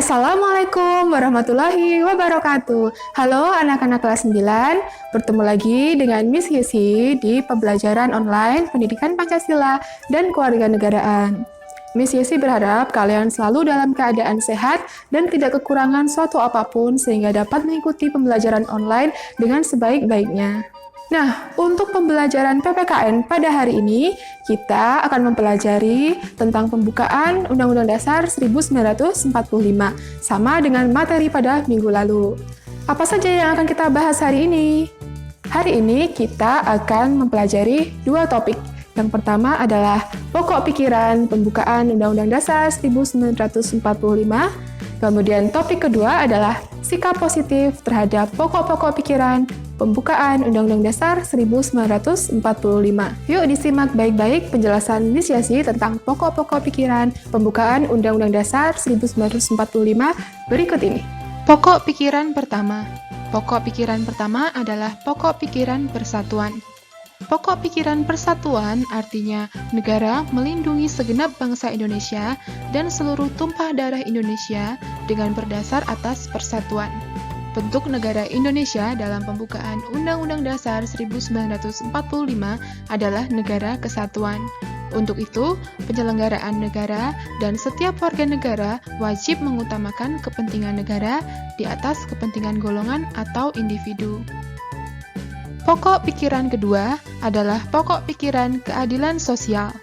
Assalamualaikum warahmatullahi wabarakatuh. Halo anak-anak kelas 9, bertemu lagi dengan Miss Yesi di pembelajaran online Pendidikan Pancasila dan Kewarganegaraan. Miss Yesi berharap kalian selalu dalam keadaan sehat dan tidak kekurangan suatu apapun sehingga dapat mengikuti pembelajaran online dengan sebaik-baiknya. Nah, untuk pembelajaran PPKN pada hari ini, kita akan mempelajari tentang pembukaan Undang-Undang Dasar 1945, sama dengan materi pada minggu lalu. Apa saja yang akan kita bahas hari ini? Hari ini kita akan mempelajari dua topik. Yang pertama adalah pokok pikiran pembukaan Undang-Undang Dasar 1945, kemudian topik kedua adalah sikap positif terhadap pokok-pokok pikiran pembukaan Undang-Undang Dasar 1945. Yuk disimak baik-baik penjelasan Miss Yasi tentang pokok-pokok pikiran pembukaan Undang-Undang Dasar 1945 berikut ini. Pokok pikiran pertama. Pokok pikiran pertama adalah pokok pikiran persatuan. Pokok pikiran persatuan artinya negara melindungi segenap bangsa Indonesia dan seluruh tumpah darah Indonesia dengan berdasar atas persatuan. Bentuk negara Indonesia dalam pembukaan Undang-Undang Dasar 1945 adalah negara kesatuan. Untuk itu, penyelenggaraan negara dan setiap warga negara wajib mengutamakan kepentingan negara di atas kepentingan golongan atau individu. Pokok pikiran kedua adalah pokok pikiran keadilan sosial.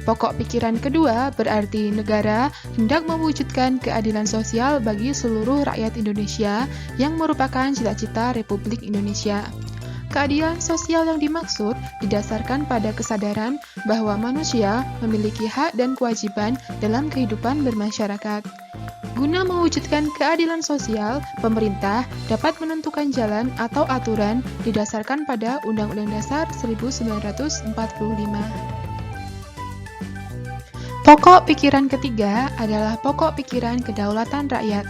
Pokok pikiran kedua berarti negara hendak mewujudkan keadilan sosial bagi seluruh rakyat Indonesia yang merupakan cita-cita Republik Indonesia. Keadilan sosial yang dimaksud didasarkan pada kesadaran bahwa manusia memiliki hak dan kewajiban dalam kehidupan bermasyarakat. Guna mewujudkan keadilan sosial, pemerintah dapat menentukan jalan atau aturan didasarkan pada Undang-Undang Dasar 1945. Pokok pikiran ketiga adalah pokok pikiran kedaulatan rakyat.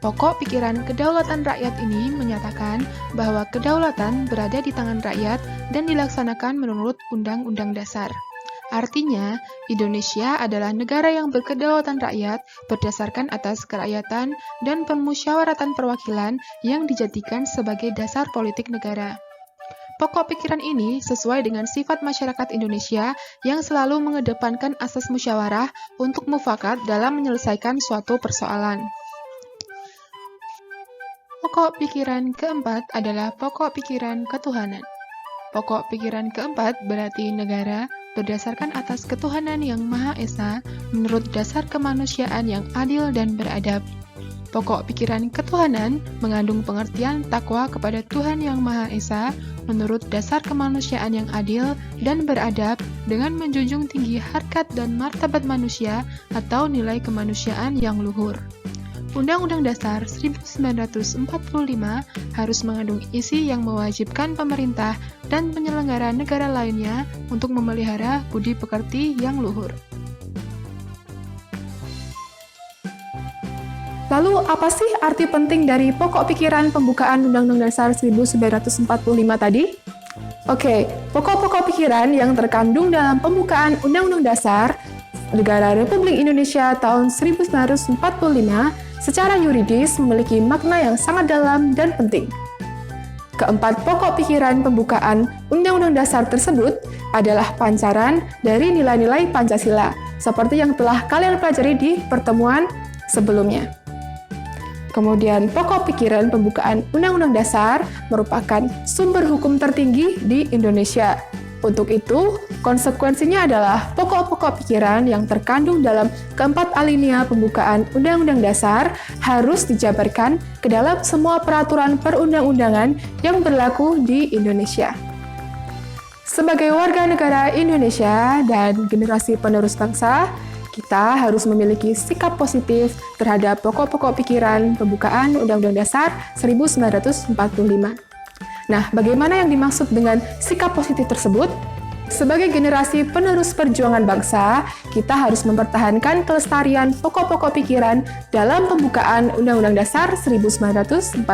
Pokok pikiran kedaulatan rakyat ini menyatakan bahwa kedaulatan berada di tangan rakyat dan dilaksanakan menurut Undang-Undang Dasar. Artinya, Indonesia adalah negara yang berkedaulatan rakyat berdasarkan atas kerakyatan dan permusyawaratan perwakilan yang dijadikan sebagai dasar politik negara. Pokok pikiran ini sesuai dengan sifat masyarakat Indonesia yang selalu mengedepankan asas musyawarah untuk mufakat dalam menyelesaikan suatu persoalan. Pokok pikiran keempat adalah pokok pikiran ketuhanan. Pokok pikiran keempat berarti negara berdasarkan atas ketuhanan yang Maha Esa menurut dasar kemanusiaan yang adil dan beradab. Pokok pikiran ketuhanan mengandung pengertian takwa kepada Tuhan Yang Maha Esa menurut dasar kemanusiaan yang adil dan beradab dengan menjunjung tinggi harkat dan martabat manusia atau nilai kemanusiaan yang luhur. Undang-Undang Dasar 1945 harus mengandung isi yang mewajibkan pemerintah dan penyelenggara negara lainnya untuk memelihara budi pekerti yang luhur. Lalu, apa sih arti penting dari pokok pikiran pembukaan Undang-Undang Dasar 1945 tadi? Oke, pokok-pokok pikiran yang terkandung dalam pembukaan Undang-Undang Dasar Negara Republik Indonesia tahun 1945 secara yuridis memiliki makna yang sangat dalam dan penting. Keempat pokok pikiran pembukaan Undang-Undang Dasar tersebut adalah pancaran dari nilai-nilai Pancasila, seperti yang telah kalian pelajari di pertemuan sebelumnya. Kemudian, pokok pikiran pembukaan Undang-Undang Dasar merupakan sumber hukum tertinggi di Indonesia. Untuk itu, konsekuensinya adalah pokok-pokok pikiran yang terkandung dalam keempat alinea pembukaan Undang-Undang Dasar harus dijabarkan ke dalam semua peraturan perundang-undangan yang berlaku di Indonesia. Sebagai warga negara Indonesia dan generasi penerus bangsa, kita harus memiliki sikap positif terhadap pokok-pokok pikiran pembukaan Undang-Undang Dasar 1945. Nah, bagaimana yang dimaksud dengan sikap positif tersebut? Sebagai generasi penerus perjuangan bangsa, kita harus mempertahankan kelestarian pokok-pokok pikiran dalam pembukaan Undang-Undang Dasar 1945.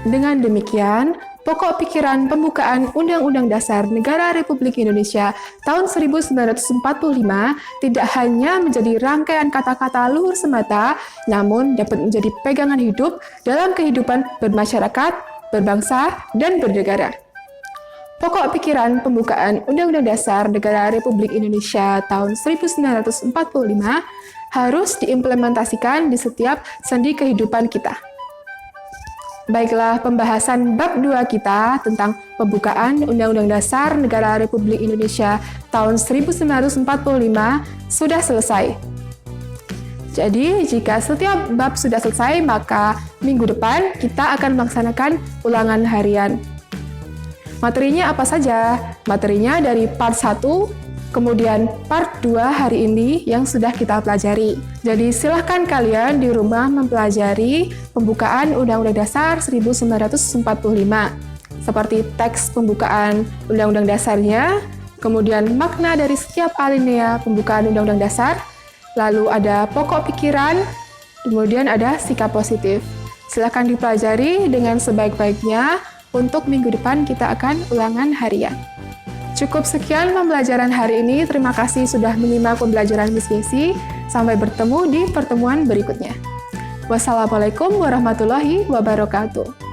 Dengan demikian, pokok pikiran pembukaan Undang-Undang Dasar Negara Republik Indonesia tahun 1945 tidak hanya menjadi rangkaian kata-kata luhur semata, namun dapat menjadi pegangan hidup dalam kehidupan bermasyarakat, berbangsa, dan bernegara. Pokok pikiran pembukaan Undang-Undang Dasar Negara Republik Indonesia tahun 1945 harus diimplementasikan di setiap sendi kehidupan kita. Baiklah, pembahasan bab 2 kita tentang pembukaan Undang-Undang Dasar Negara Republik Indonesia tahun 1945 sudah selesai. Jadi, jika setiap bab sudah selesai, maka minggu depan kita akan melaksanakan ulangan harian. Materinya apa saja? Materinya dari part 1, kemudian part 2 hari ini yang sudah kita pelajari. Jadi silahkan kalian di rumah mempelajari pembukaan Undang-Undang Dasar 1945. Seperti teks pembukaan Undang-Undang Dasarnya, kemudian makna dari setiap alinea pembukaan Undang-Undang Dasar, lalu ada pokok pikiran, kemudian ada sikap positif. Silahkan dipelajari dengan sebaik-baiknya. Untuk minggu depan kita akan ulangan harian. Cukup sekian pembelajaran hari ini. Terima kasih sudah menyimak pembelajaran Miss Yesi. Sampai bertemu di pertemuan berikutnya. Wassalamualaikum warahmatullahi wabarakatuh.